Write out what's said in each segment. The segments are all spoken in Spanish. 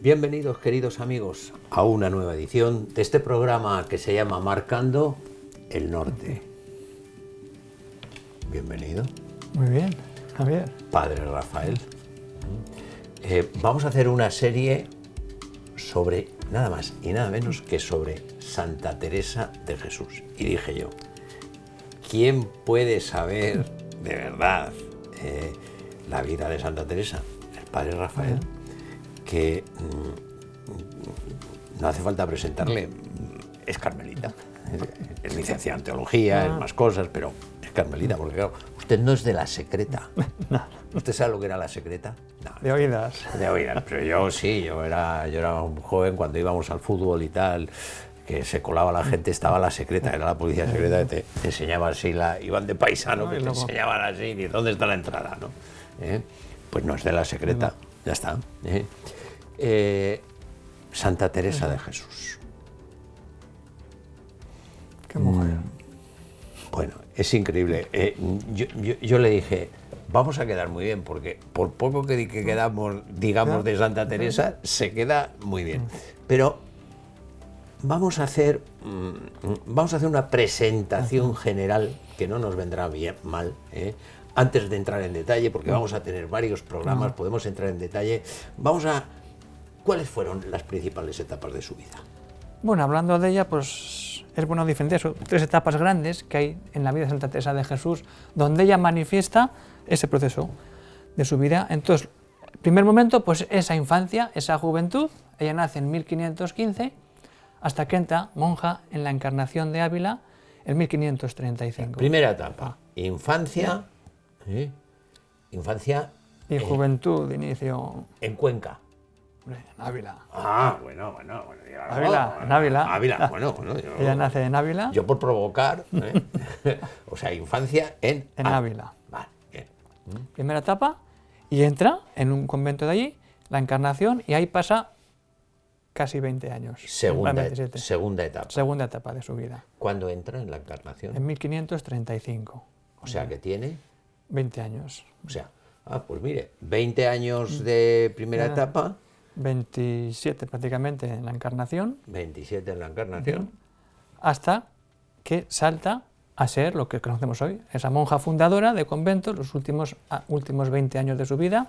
Bienvenidos, queridos amigos, a una nueva edición de este programa que se llama Marcando el Norte. Bienvenido. Muy bien, Javier. Padre Rafael. Vamos a hacer una serie sobre nada más y nada menos que sobre Santa Teresa de Jesús. Y dije yo, ¿quién puede saber de verdad la vida de Santa Teresa? El Padre Rafael, que no hace falta presentarle, es carmelita. Es licenciada en teología, en más cosas, pero es carmelita, porque claro, usted no es de la secreta. No. ¿Usted sabe lo que era la secreta? No. De oídas. De oídas, pero yo sí, yo era un joven cuando íbamos al fútbol y tal, que se colaba la gente, estaba la secreta, era la policía secreta, que te enseñaba así, iban de paisano, no, que te enseñaban así, y ¿dónde está la entrada? ¿No? Pues no es de la secreta, ya está. Santa Teresa de Jesús. Qué mujer. Bueno, es increíble. Yo le dije, vamos a quedar muy bien, porque por poco que quedamos, digamos, de Santa Teresa, se queda muy bien. Pero vamos a hacer una presentación general, que no nos vendrá bien mal, antes de entrar en detalle, porque vamos a tener varios programas, podemos entrar en detalle. ¿Cuáles fueron las principales etapas de su vida? Bueno, hablando de ella, pues es bueno diferenciar tres etapas grandes que hay en la vida de Santa Teresa de Jesús, donde ella manifiesta ese proceso de su vida. Entonces, el primer momento, pues esa infancia, esa juventud. Ella nace en 1515, hasta que entra monja en la Encarnación de Ávila en 1535. Primera etapa, infancia, infancia y juventud de inicio. En Cuenca. En Ávila. Bueno. En Ávila. Ávila, bueno. Ella nace en Ávila. Yo por provocar, o sea, infancia en Ávila. Vale, bien. Primera etapa, y entra en un convento de allí, la Encarnación, y ahí pasa casi 20 años. Segunda etapa. Segunda etapa de su vida. ¿Cuándo entra en la Encarnación? En 1535. O sea, que tiene 20 años. O sea, pues mire, 20 años de primera etapa. 27 prácticamente en la Encarnación. 27 en la Encarnación. Hasta que salta a ser lo que conocemos hoy, esa monja fundadora de convento, los últimos 20 años de su vida.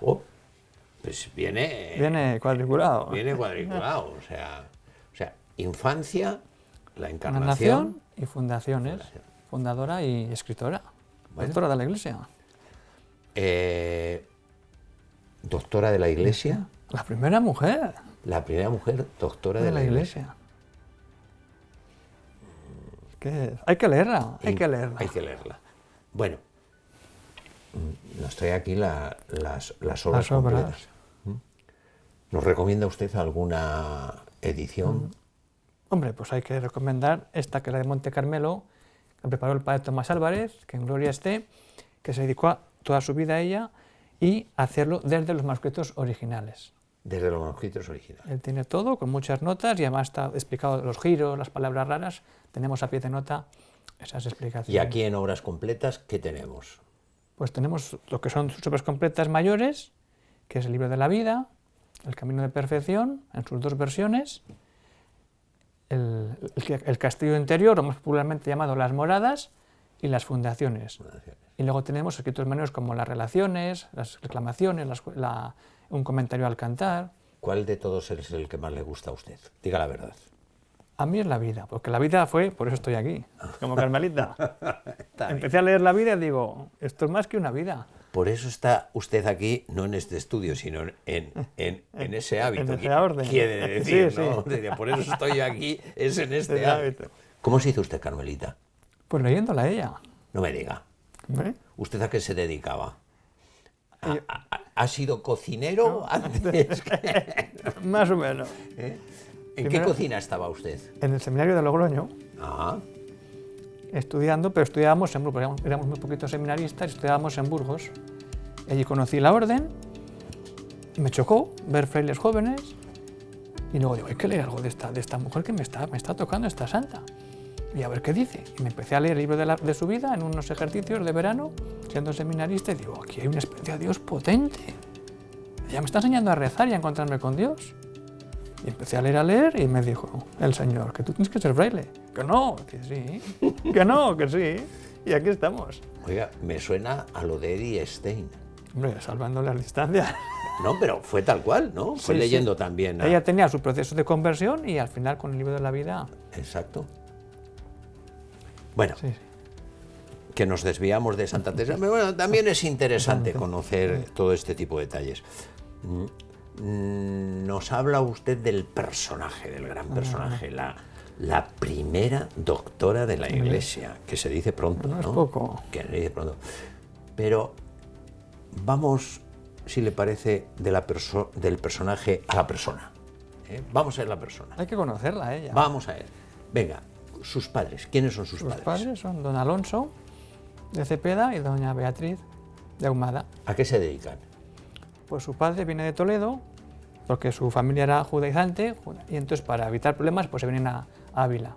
Pues viene cuadriculado. Viene cuadriculado, o sea, infancia, la Encarnación y fundaciones. Fundadora y escritora. Doctora de la Iglesia. ¿Doctora de la Iglesia? La primera mujer. La primera mujer doctora de la Iglesia. Hay que leerla, hay que leerla. Bueno, nos trae aquí las obras completas. ¿Nos recomienda usted alguna edición? Hombre, pues hay que recomendar esta, que es la de Monte Carmelo, que preparó el padre Tomás Álvarez, que en gloria esté, que se dedicó toda su vida a ella, y hacerlo desde los manuscritos originales. Desde los manuscritos originales. Él tiene todo, con muchas notas, y además está explicado los giros, las palabras raras. Tenemos a pie de nota esas explicaciones. ¿Y aquí en obras completas qué tenemos? Pues tenemos lo que son sus obras completas mayores, que es el Libro de la Vida, El Camino de Perfección, en sus dos versiones, el Castillo Interior, o más popularmente llamado Las Moradas, y las Fundaciones. Y luego tenemos escritos menores como las Relaciones, las Reclamaciones, un comentario al cantar. ¿Cuál de todos es el que más le gusta a usted? Diga la verdad. A mí es la vida, porque la vida fue, por eso estoy aquí, como carmelita. Empecé a leer la vida y digo, esto es más que una vida. Por eso está usted aquí, no en este estudio, sino en ese hábito. En ese orden. Quiere decir, sí, ¿no? Sí. Por eso estoy aquí, es en este hábito. ¿Cómo se hizo usted carmelita? Pues leyéndola a ella. No me diga. ¿Eh? ¿Usted a qué se dedicaba? ¿Ha sido cocinero antes? Más o menos. ¿En qué cocina estaba usted? En el seminario de Logroño. Estudiando, pero estudiábamos en Burgos, éramos muy poquitos seminaristas, estudiábamos en Burgos. Allí conocí la orden, y me chocó ver frailes jóvenes, y luego digo, hay que leer algo de esta mujer que me está tocando, esta santa. Y a ver qué dice. Y me empecé a leer el libro de su vida en unos ejercicios de verano, siendo seminarista, y digo, aquí hay una experiencia de Dios potente. Ella me está enseñando a rezar y a encontrarme con Dios. Y empecé a leer y me dijo el Señor que tú tienes que ser fraile. Que no, que sí, que no, que sí. Y aquí estamos. Oiga, me suena a lo de Eddie Stein. Hombre, salvando las distancias. No, pero fue tal cual, ¿no? Fue Sí, leyendo sí. también. Ella tenía su proceso de conversión y al final con el libro de la vida... Exacto. Bueno, Sí, sí. que nos desviamos de Santa Teresa, pero bueno, también es interesante conocer todo este tipo de detalles. Nos habla usted del personaje, del gran personaje, la primera doctora de la Iglesia, que se dice pronto, ¿no? No es poco. Que se dice pronto. Pero vamos, si le parece, del personaje a la persona. Vamos a ver la persona. Hay que conocerla a ella. Vamos a ver. Venga, sus padres. ¿Quiénes son sus Sus padres? padres son don Alonso de Cepeda y doña Beatriz de Ahumada. ¿A qué se dedican? Pues su padre viene de Toledo, porque su familia era judaizante, y entonces para evitar problemas pues se vienen a Ávila.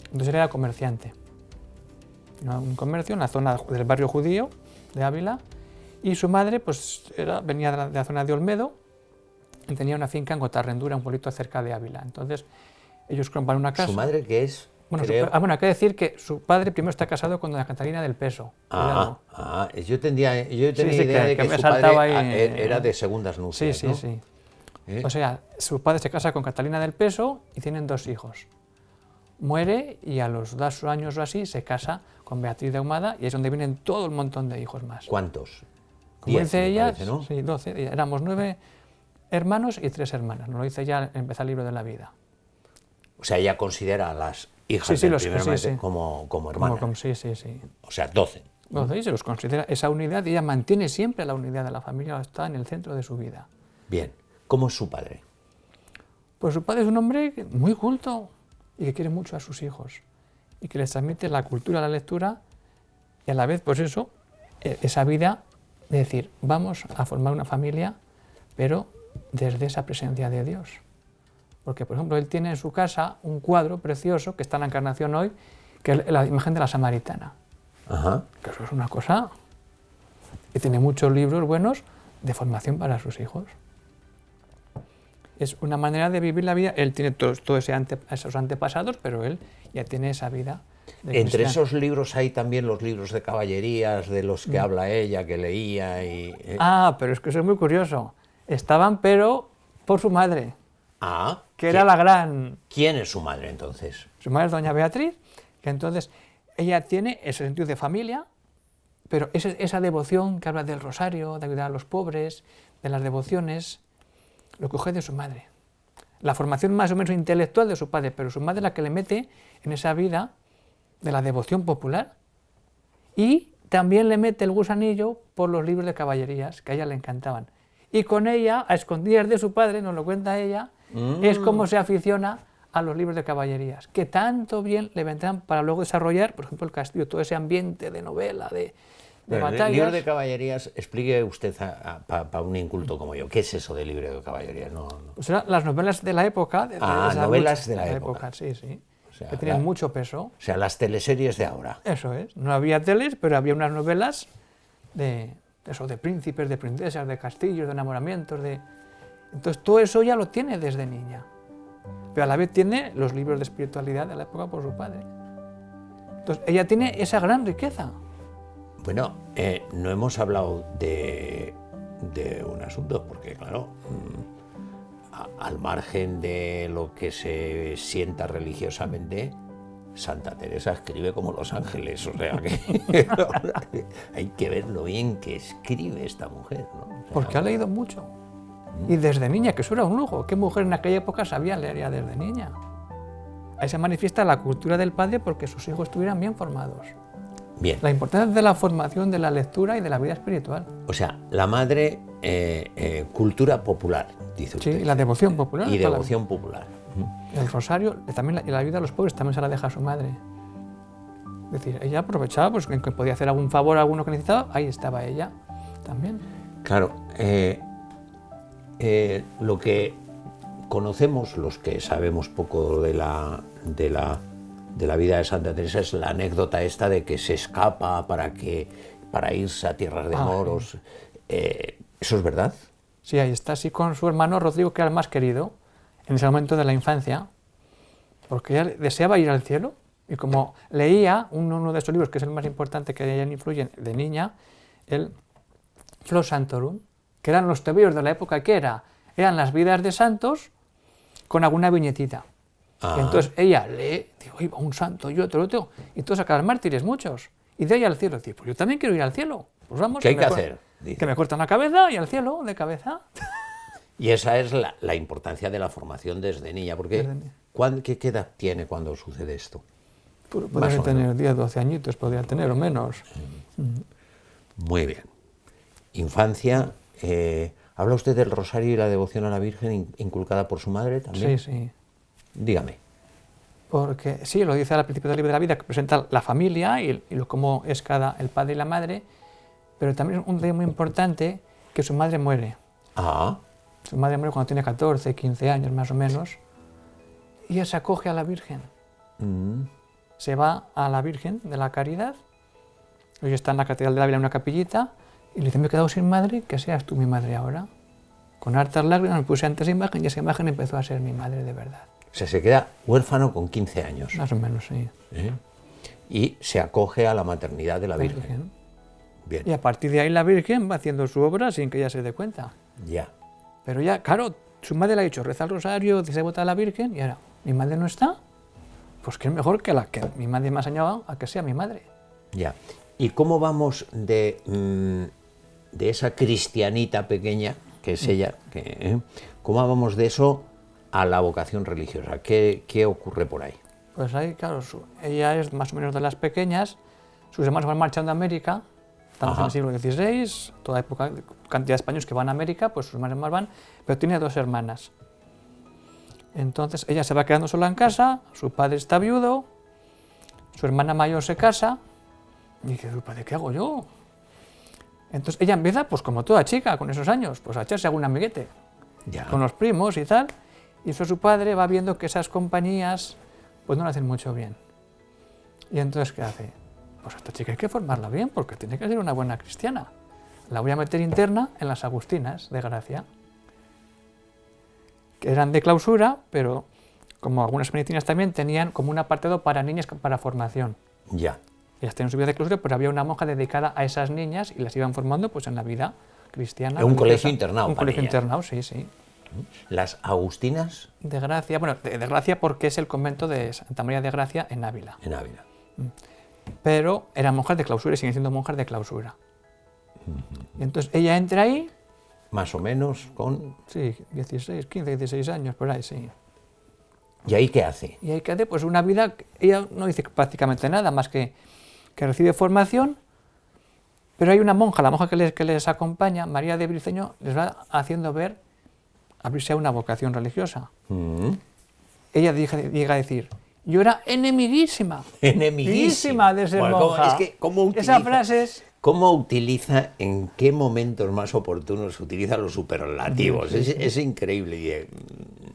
Entonces él era comerciante. Un comercio en la zona del barrio judío de Ávila, y su madre pues venía de la zona de Olmedo y tenía una finca en Gotarrendura, un pueblito cerca de Ávila. Entonces ellos compran una casa. ¿Su madre qué es? Bueno, Creo... bueno, hay que decir que su padre primero está casado con doña Catalina del Peso. Yo tenía Sí, idea de que me su saltaba padre ahí, era de segundas nupcias, Sí, ¿no? sí, sí. O sea, su padre se casa con Catalina del Peso y tienen 2 hijos. Muere y a los 2 años o así se casa con Beatriz de Ahumada y es donde vienen todo un montón de hijos más. ¿Cuántos? Como 10, dice me ella, parece, ¿no? sí, 12. Éramos 9 hermanos y 3 hermanas. Nos lo dice ya al empezar el libro de la vida. O sea, ella considera a las hijas Sí, sí, del primer maestro sí. como hermanas. Sí, sí, sí. O sea, 12. 12 y se los considera esa unidad y ella mantiene siempre la unidad de la familia, está en el centro de su vida. Bien. ¿Cómo es su padre? Pues su padre es un hombre muy culto y que quiere mucho a sus hijos y que les transmite la cultura, la lectura y a la vez, pues eso, esa vida de decir, vamos a formar una familia, pero desde esa presencia de Dios. Porque, por ejemplo, él tiene en su casa un cuadro precioso que está en la Encarnación hoy, que es la imagen de la Samaritana. Ajá. Que eso es una cosa... Y tiene muchos libros buenos de formación para sus hijos. Es una manera de vivir la vida. Él tiene todos esos antepasados, pero él ya tiene esa vida de Entre cristiano. esos libros hay también los libros de caballerías de los que habla ella, que leía y... Pero es que eso es muy curioso. Estaban, pero por su madre, que era ¿quién- la gran... ¿Quién es su madre entonces? Su madre es doña Beatriz, que entonces ella tiene ese sentido de familia, pero esa devoción que habla del rosario, de ayudar a los pobres, de las devociones, lo coge de su madre. La formación más o menos intelectual de su padre, pero su madre es la que le mete en esa vida de la devoción popular. Y también le mete el gusanillo por los libros de caballerías, que a ella le encantaban. Y con ella, a escondidas de su padre, nos lo cuenta ella, es como se aficiona a los libros de caballerías, que tanto bien le vendrán para luego desarrollar, por ejemplo, el castillo, todo ese ambiente de novela, de batallas. El libro de caballerías, explique usted para un inculto como yo, ¿qué es eso de libro de caballerías? No. Pues eran las novelas de la época. Esa novelas lucha de la época. Sí, sí. O sea, que tenían mucho peso. O sea, las teleseries de ahora. Eso es. No había teles, pero había unas novelas de príncipes, de princesas, de castillos, de enamoramientos. Entonces, todo eso ya lo tiene desde niña. Pero a la vez tiene los libros de espiritualidad de la época por su padre. Entonces, ella tiene esa gran riqueza. Bueno, no hemos hablado de un asunto, porque claro, al margen de lo que se sienta religiosamente, Santa Teresa escribe como los ángeles, o sea que hay que ver lo bien que escribe esta mujer, ¿no? O sea, Porque ha leído mucho. Y desde niña, que eso era un lujo. ¿Qué mujer en aquella época sabía leer ya desde niña? Ahí se manifiesta la cultura del padre porque sus hijos estuvieran bien formados. Bien. La importancia de la formación, de la lectura y de la vida espiritual. O sea, la madre, cultura popular, dice Sí, usted. y la devoción popular. Y devoción popular. El rosario, también la ayuda a los pobres también se la deja a su madre. Es decir, ella aprovechaba, pues que podía hacer algún favor a alguno que necesitaba, ahí estaba ella también. Claro, lo que conocemos, los que sabemos poco de la vida de Santa Teresa, es la anécdota esta de que se escapa para irse a tierras de moros. ¿Eso es verdad? Sí, ahí está, sí, con su hermano Rodrigo, que era el más querido. en ese momento de la infancia, porque ella deseaba ir al cielo, y como leía uno de esos libros, que es el más importante que a ella influye de niña, el Flos Santorum, que eran los tebeos de la época, que eran las vidas de santos con alguna viñetita. Ah. Y entonces ella lee, digo, iba un santo y otro, y todos sacan mártires, muchos, y de ahí al cielo. Digo, pues yo también quiero ir al cielo. Pues vamos. ¿Qué hay que hacer? Dice. Que me cortan la cabeza y al cielo, de cabeza. Y esa es la importancia de la formación desde niña, porque Desde niña. ¿qué edad tiene cuando sucede esto? Podría tener 10, 12 añitos, podría tener, o menos. Muy bien. Infancia, ¿habla usted del rosario y la devoción a la Virgen inculcada por su madre también? Sí, sí. Dígame. Porque sí, lo dice al principio del libro de la vida, que presenta la familia y cómo es el padre y la madre, pero también es un detalle muy importante, que su madre muere. Ah. Su madre muere cuando tiene 14, 15 años más o menos, y ella se acoge a la Virgen. Se va a la Virgen de la Caridad, hoy está en la Catedral de Ávila en una capillita, y le dice, me he quedado sin madre, que seas tú mi madre ahora. Con hartas lágrimas me puse ante esa imagen, y esa imagen empezó a ser mi madre de verdad. O sea, se queda huérfano con 15 años. Más o menos, sí. Y se acoge a la maternidad de la Virgen. Bien. Y a partir de ahí la Virgen va haciendo su obra sin que ella se dé cuenta. Ya. Pero ya, claro, su madre le ha dicho, reza el rosario, dice vota a la Virgen, y ahora, ¿mi madre no está? Pues que es mejor que mi madre me ha enseñado a que sea mi madre. Ya. ¿Y cómo vamos de esa cristianita pequeña, que es ella, cómo vamos de eso a la vocación religiosa? ¿Qué ocurre por ahí? Pues ahí, claro, ella es más o menos de las pequeñas, sus hermanos van marchando a América, estamos en el siglo XVI, toda época, cantidad de españoles que van a América, pues sus hermanos van, pero tiene 2 hermanas. Entonces ella se va quedando sola en casa, su padre está viudo, su hermana mayor se casa, y dice, padre, ¿qué hago yo? Entonces ella empieza, pues como toda chica, con esos años, pues a echarse algún amiguete, con los primos y tal, y eso su padre va viendo que esas compañías pues no le hacen mucho bien. Y entonces, ¿qué hace? Pues a esta chica hay que formarla bien, porque tiene que ser una buena cristiana. La voy a meter interna en las Agustinas de Gracia, que eran de clausura, pero como algunas benedictinas también tenían como un apartado para niñas para formación. Ya. Ellas tenían su vida de clausura, pero había una monja dedicada a esas niñas y las iban formando pues en la vida cristiana. Un colegio internado. Un colegio internado, sí, sí. Las Agustinas. De Gracia, bueno, de Gracia porque es el convento de Santa María de Gracia en Ávila. En Ávila. Pero eran monjas de clausura y siguen siendo monjas de clausura. Y entonces ella entra ahí. Más o menos con... Sí, 16, 15, 16 años, por ahí, sí. ¿Y ahí qué hace? Y ahí que hace pues una vida, ella no dice prácticamente nada más que recibe formación, pero hay una monja, la monja que les acompaña, María de Briceño, les va haciendo ver, abrirse a una vocación religiosa. Ella llega a decir, yo era enemiguísima. Enemiguísima de ser bueno, monja. Es que, ¿cómo utiliza, esa frase es... ¿Cómo utiliza, en qué momentos más oportunos utiliza los superlativos? Sí, sí. Es increíble.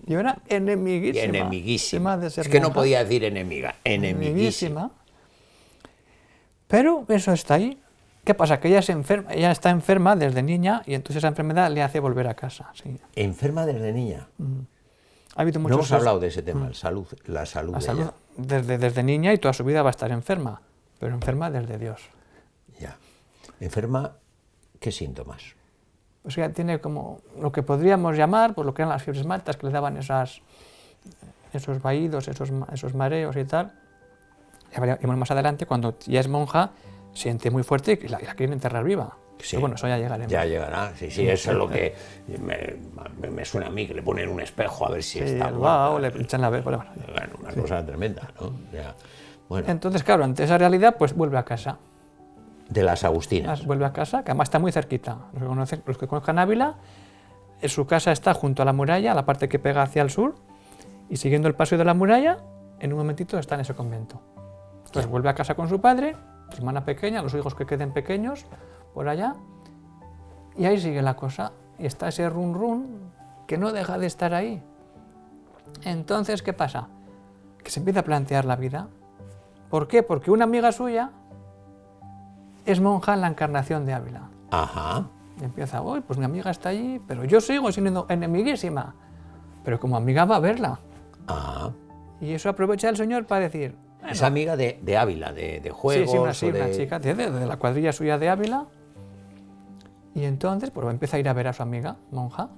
Yo era enemiguísima. Enemiguísima. De ser es que monja. No podía decir enemiga. Enemiguísima. Pero eso está ahí. ¿Qué pasa? Que ella está enferma desde niña y entonces esa enfermedad le hace volver a casa. Sí. ¿Enferma desde niña? Ha habido No muchos hemos hablado de ese tema, la salud. Desde niña y toda su vida va a estar enferma, pero enferma desde Dios. Ya. ¿Enferma? ¿Qué síntomas? Pues ella tiene como lo que podríamos llamar, pues lo que eran las fiebres maltas que le daban esos vaídos, esos mareos y tal. Y más adelante, cuando ya es monja, siente muy fuerte y la quieren enterrar viva. Sí. Pero bueno, eso ya llegaremos. Ya llegará, sí, eso es lo que me suena a mí, que le ponen un espejo a ver si está muerta. O le pinchan la vez. Bueno, una cosa tremenda, ¿no? Ya. Bueno. Entonces, claro, ante esa realidad, pues vuelve a casa. De las Agustinas. Vuelve a casa, que además está muy cerquita. Los que conozcan Ávila, su casa está junto a la muralla, la parte que pega hacia el sur, y siguiendo el paso de la muralla, en un momentito está en ese convento. Entonces vuelve a casa con su padre, su hermana pequeña, los hijos que queden pequeños, por allá, y ahí sigue la cosa. Y está ese run run que no deja de estar ahí. Entonces, ¿qué pasa? Que se empieza a plantear la vida. ¿Por qué? Porque una amiga suya es monja en la Encarnación de Ávila. Ajá. Y empieza, pues mi amiga está allí, pero yo sigo siendo enemiguísima. pero como amiga va a verla. Ah, Y eso aprovecha el Señor para decir... es amiga de Ávila, de juegos. Sí, una chica de la cuadrilla suya de Ávila. Y entonces pues empieza a ir a ver a su amiga, monja.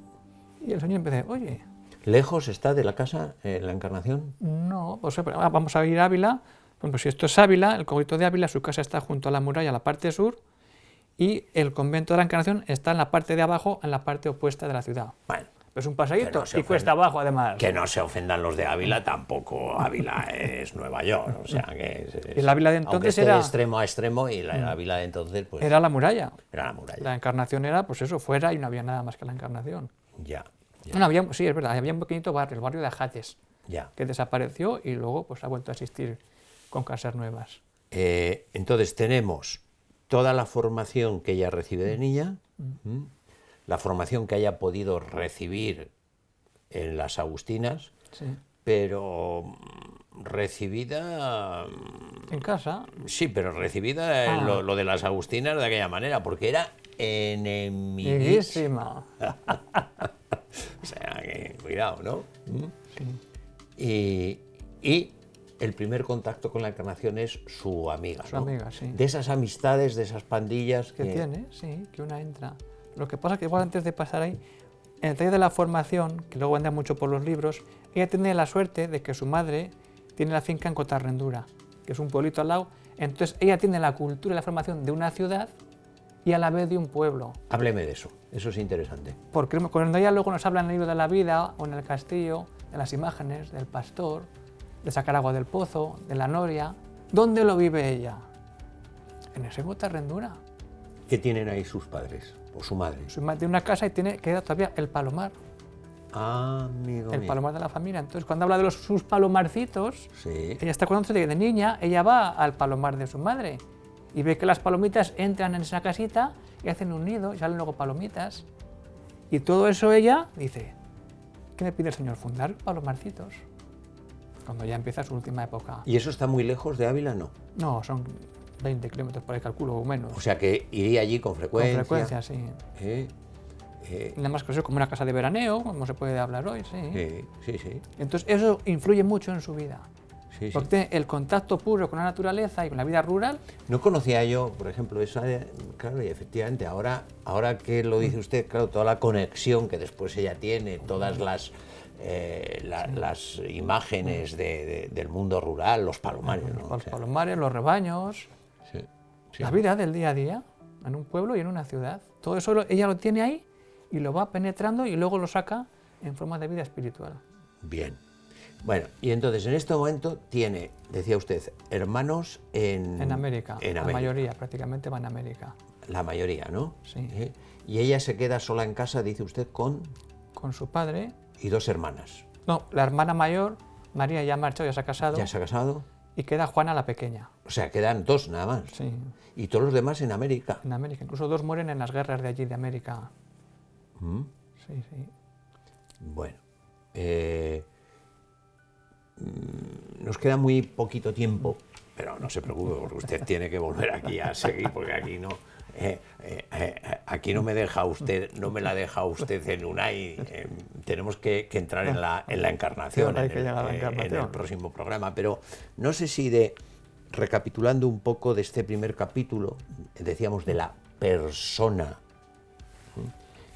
Y el Señor empieza, oye, ¿Lejos está de la casa la Encarnación? no, pues vamos a ir a Ávila. Bueno, pues si esto es Ávila, el cogito de Ávila, su casa está junto a la muralla, a la parte sur, y el convento de la Encarnación está en la parte de abajo, en la parte opuesta de la ciudad. Bueno, Es un paseíto no se y cuesta abajo, además. que no se ofendan los de Ávila, tampoco Ávila es Nueva York, o sea que El Ávila de entonces aunque esté era- de extremo a extremo, y la Ávila de entonces pues Era la muralla. era la muralla. La Encarnación era, pues eso, fuera y no había nada más que la Encarnación. Ya, Bueno, sí, es verdad, había un pequeñito barrio, el barrio de Ajates, ya. que desapareció y luego pues ha vuelto a existir con casas nuevas. Entonces tenemos toda la formación que ella recibe de niña, la formación que haya podido recibir en las Agustinas, Sí. pero recibida, En casa, sí, pero recibida Ah. lo de las Agustinas de aquella manera, porque era enemiguísima. amiguísima. O sea, que cuidado, ¿no? Sí. Y el primer contacto con la Encarnación es su amiga, Su ¿no? amiga, sí. De esas amistades, de esas pandillas Que tiene, sí, que una entra. Lo que pasa es que igual antes de pasar ahí, en el taller de la formación, que luego anda mucho por los libros, ella tiene la suerte de que su madre tiene la finca en Cotarrendura, que es un pueblito al lado. Entonces ella tiene la cultura y la formación de una ciudad y a la vez de un pueblo. Hábleme de eso es interesante. Porque cuando ella luego nos habla en el libro de la vida o en el castillo, de las imágenes, del pastor, de sacar agua del pozo, de la noria, ¿dónde lo vive ella? En ese Cotarrendura. ¿Qué tienen ahí sus padres o su madre? Su madre tiene una casa y queda todavía el palomar. Ah, amigo El mío. palomar de la familia. Entonces, cuando habla de sus palomarcitos, Sí. ella está acordándose de que de niña ella va al palomar de su madre y ve que las palomitas entran en esa casita y hacen un nido y salen luego palomitas. Y todo eso ella dice, ¿qué me pide el Señor? Fundar palomarcitos. Cuando ya empieza su última época. ¿Y eso está muy lejos de Ávila? No. No, son 20 kilómetros por ahí, calculo, o menos. O sea que iría allí con frecuencia. Con frecuencia, sí. Eh, Nada más que eso, como una casa de veraneo, como se puede hablar hoy, sí. sí. Entonces, eso influye mucho en su vida. Sí, sí. Porque tiene el contacto puro con la naturaleza y con la vida rural. No conocía yo, por ejemplo, esa, claro, y efectivamente, ahora que lo dice usted, claro, toda la conexión que después ella tiene, todas las imágenes del mundo rural, los palomares, ¿no? O Los sea, palomares, los rebaños, sí, sí. la vida del día a día, en un pueblo y en una ciudad. Todo eso ella lo tiene ahí y lo va penetrando y luego lo saca en forma de vida espiritual. Bien. Bueno, y entonces en este momento tiene, decía usted, hermanos En América, En la América. mayoría prácticamente va en América. La mayoría, ¿no? Sí. Y ella se queda sola en casa, dice usted, Con su padre. y 2 hermanas. No, la hermana mayor, María, ya ha marchado, ya se ha casado. ¿Ya se ha casado? Y queda Juana la pequeña. O sea, quedan 2 nada más. Sí, Y todos los demás en América. en América. Incluso 2 mueren en las guerras de allí, de América. Mm. Sí, sí. Bueno, nos queda muy poquito tiempo, pero no se preocupe porque usted tiene que volver aquí a seguir, porque aquí no, aquí no me deja usted, no me la deja usted en Unai. Tenemos que entrar en la encarnación, Sí, hay en que llegar a la en encarnación. el próximo programa, pero no sé si recapitulando un poco de este primer capítulo, decíamos de la persona.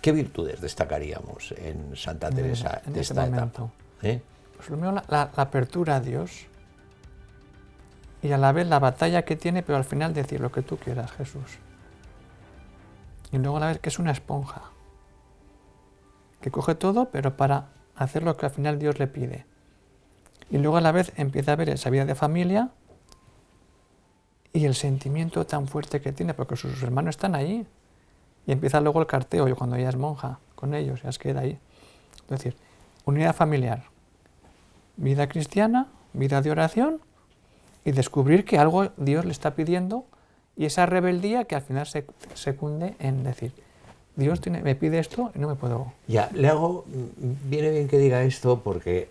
¿Qué virtudes destacaríamos en Santa Teresa en de ese esta momento. etapa? Pues lo mío, la apertura a Dios y a la vez la batalla que tiene, pero al final decir lo que tú quieras, Jesús. Y luego a la vez que es una esponja, que coge todo, pero para hacer lo que al final Dios le pide. Y luego a la vez empieza a ver esa vida de familia y el sentimiento tan fuerte que tiene, porque sus hermanos están ahí. Y empieza luego el carteo, yo cuando ella es monja, con ellos, ya se queda ahí. Es decir, unidad familiar, vida cristiana, vida de oración y descubrir que algo Dios le está pidiendo y esa rebeldía que al final se cunde en decir, Dios me pide esto y no me puedo... Ya, viene bien que diga esto porque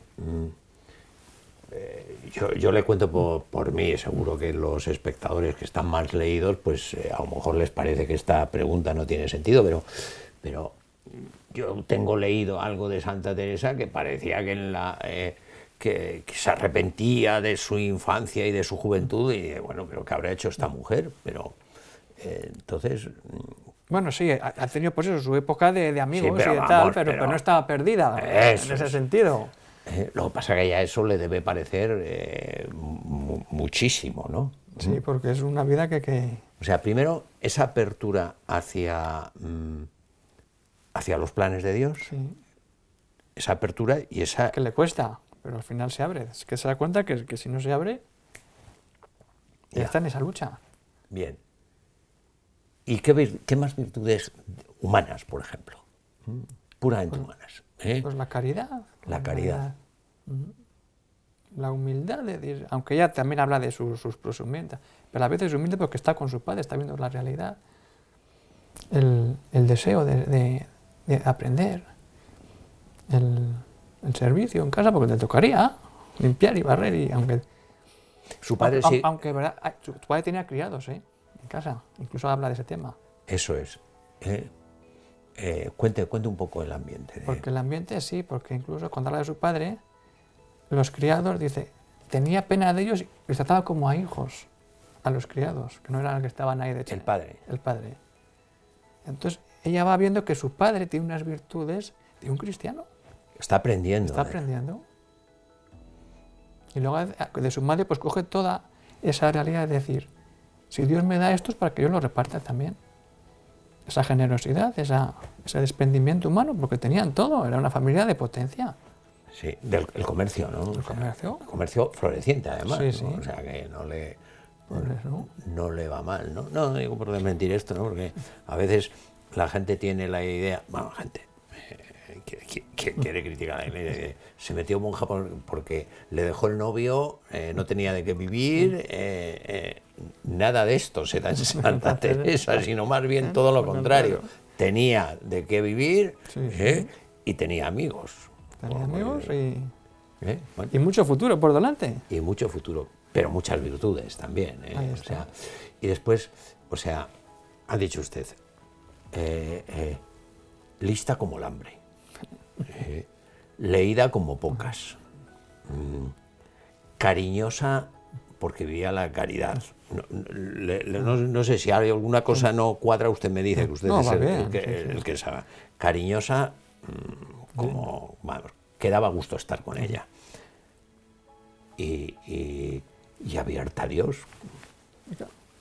yo le cuento por mí, seguro que los espectadores que están más leídos, pues a lo mejor les parece que esta pregunta no tiene sentido, pero yo tengo leído algo de Santa Teresa que parecía que que se arrepentía de su infancia y de su juventud, y bueno, pero ¿qué habrá hecho esta mujer? Pero entonces... Bueno, sí, ha tenido pues eso, su época de amigos pero y de vamos, tal, pero no estaba perdida en ese sentido. Lo que pasa es que ya eso le debe parecer muchísimo, ¿no? Sí, porque es una vida que... O sea, primero, esa apertura hacia los planes de Dios, Sí, esa apertura y esa... que le cuesta, pero al final se abre. Es que se da cuenta que si no se abre, ya está en esa lucha. Bien. ¿Y qué más virtudes humanas, por ejemplo? Puramente humanas. Pues la caridad. La caridad. La humildad, de decir, aunque ella también habla de sus presumientas, pero a veces es humilde porque está con su padre, está viendo la realidad. El deseo de aprender, el servicio en casa, porque te tocaría limpiar y barrer, y aunque... Su padre sí... Aunque, ¿verdad? Tu padre tenía criados, en casa, incluso habla de ese tema. Eso es. Cuente un poco el ambiente. Porque el ambiente sí, porque incluso cuando habla de su padre, los criados, dice, tenía pena de ellos y les trataba como a hijos, a los criados, que no eran los que estaban ahí de hecho. El padre. El padre. Entonces, ella va viendo que su padre tiene unas virtudes de un cristiano. Está aprendiendo. Está aprendiendo. Y luego de su madre, pues coge toda esa realidad de decir, si Dios me da esto es para que yo lo reparta también. Esa generosidad, ese desprendimiento humano, porque tenían todo, era una familia de potencia. Sí, el comercio, ¿no? El comercio. El comercio floreciente, además. Sí, ¿no? sí. O sea, que no le va mal, ¿no? No digo por desmentir esto, ¿no? Porque a veces la gente tiene la idea... Bueno, gente... que quiere criticar a la iglesia, se metió monja porque le dejó el novio, no tenía de qué vivir, nada de esto se da en Santa Teresa, sino más bien todo lo contrario. Tenía de qué vivir y tenía amigos. Tenía amigos bueno, y mucho futuro por delante. Y mucho futuro, pero muchas virtudes también. O sea, y después, o sea, ha dicho usted, lista como el hambre. Leída como pocas, cariñosa porque vivía la caridad. No sé si hay alguna cosa no cuadra, usted me dice que usted es el que sabe. Cariñosa, como vamos, que daba gusto estar con ella. Y abierta a Dios.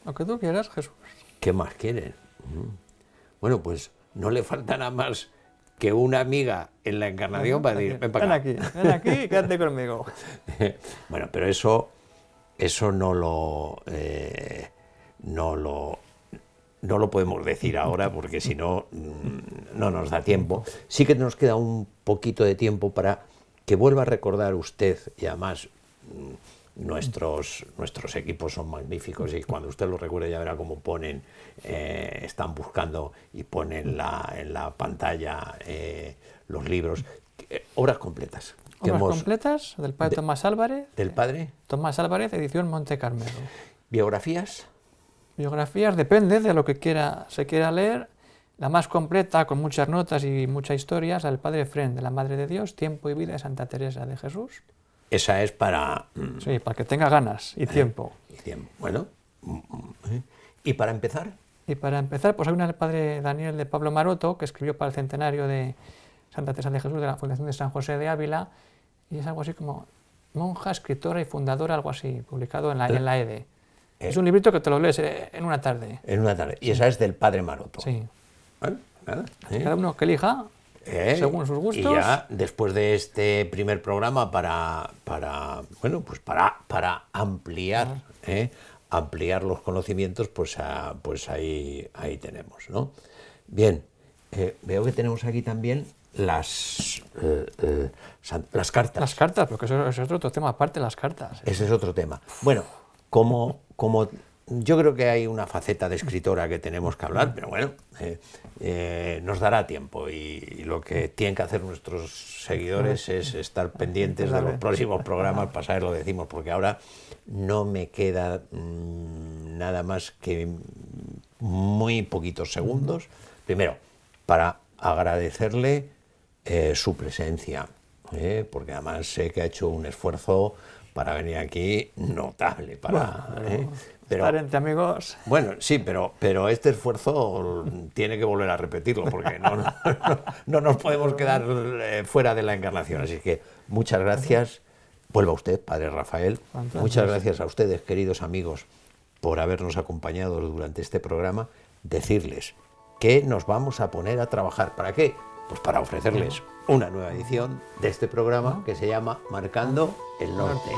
Lo que tú quieras, Jesús. ¿Qué más quieren? Bueno, pues no le falta nada más que una amiga en la encarnación para decir, ven para acá. Ven aquí y quédate conmigo. Bueno, pero eso no lo podemos decir ahora porque si no, no nos da tiempo. Sí que nos queda un poquito de tiempo para que vuelva a recordar usted, y además nuestros equipos son magníficos y cuando usted lo recuerde ya verá cómo ponen, están buscando y ponen en la pantalla los libros, obras completas. Obras completas del padre Tomás Álvarez. ¿Del padre? Tomás Álvarez, edición Monte Carmelo. ¿Biografías? Biografías, depende de lo que se quiera leer. La más completa, con muchas notas y muchas historias, la del padre Fren, de la Madre de Dios, Tiempo y vida de Santa Teresa de Jesús. Esa es para... Sí, para que tenga ganas y tiempo. Bueno. ¿Y para empezar? Y para empezar, pues hay una del padre Daniel de Pablo Maroto, que escribió para el centenario de Santa Teresa de Jesús, de la Fundación de San José de Ávila, y es algo así como monja, escritora y fundadora, algo así, publicado en la EDE. Es un librito que te lo lees en una tarde. En una tarde. Y esa es del padre Maroto. Sí. Bueno, nada. Cada uno que elija, según sus gustos. Y ya después de este primer programa para ampliar, ampliar los conocimientos, pues ahí tenemos, ¿no? Bien, veo que tenemos aquí también las cartas. Las cartas, porque eso es otro tema aparte, las cartas. Ese es otro tema. Bueno, como yo creo que hay una faceta de escritora que tenemos que hablar, pero bueno, nos dará tiempo y lo que tienen que hacer nuestros seguidores es estar pendientes de los próximos programas, para saber lo que decimos, porque ahora no me queda nada más que muy poquitos segundos. Primero, para agradecerle su presencia, porque además sé que ha hecho un esfuerzo para venir aquí notable. Pero, estar entre amigos. bueno, sí, pero este esfuerzo tiene que volver a repetirlo, porque no nos podemos quedar fuera de la encarnación. Así que muchas gracias. Vuelva usted, Padre Rafael. Muchas gracias a ustedes, queridos amigos, por habernos acompañado durante este programa. Decirles que nos vamos a poner a trabajar. ¿Para qué? Pues para ofrecerles una nueva edición de este programa que se llama Marcando el Norte.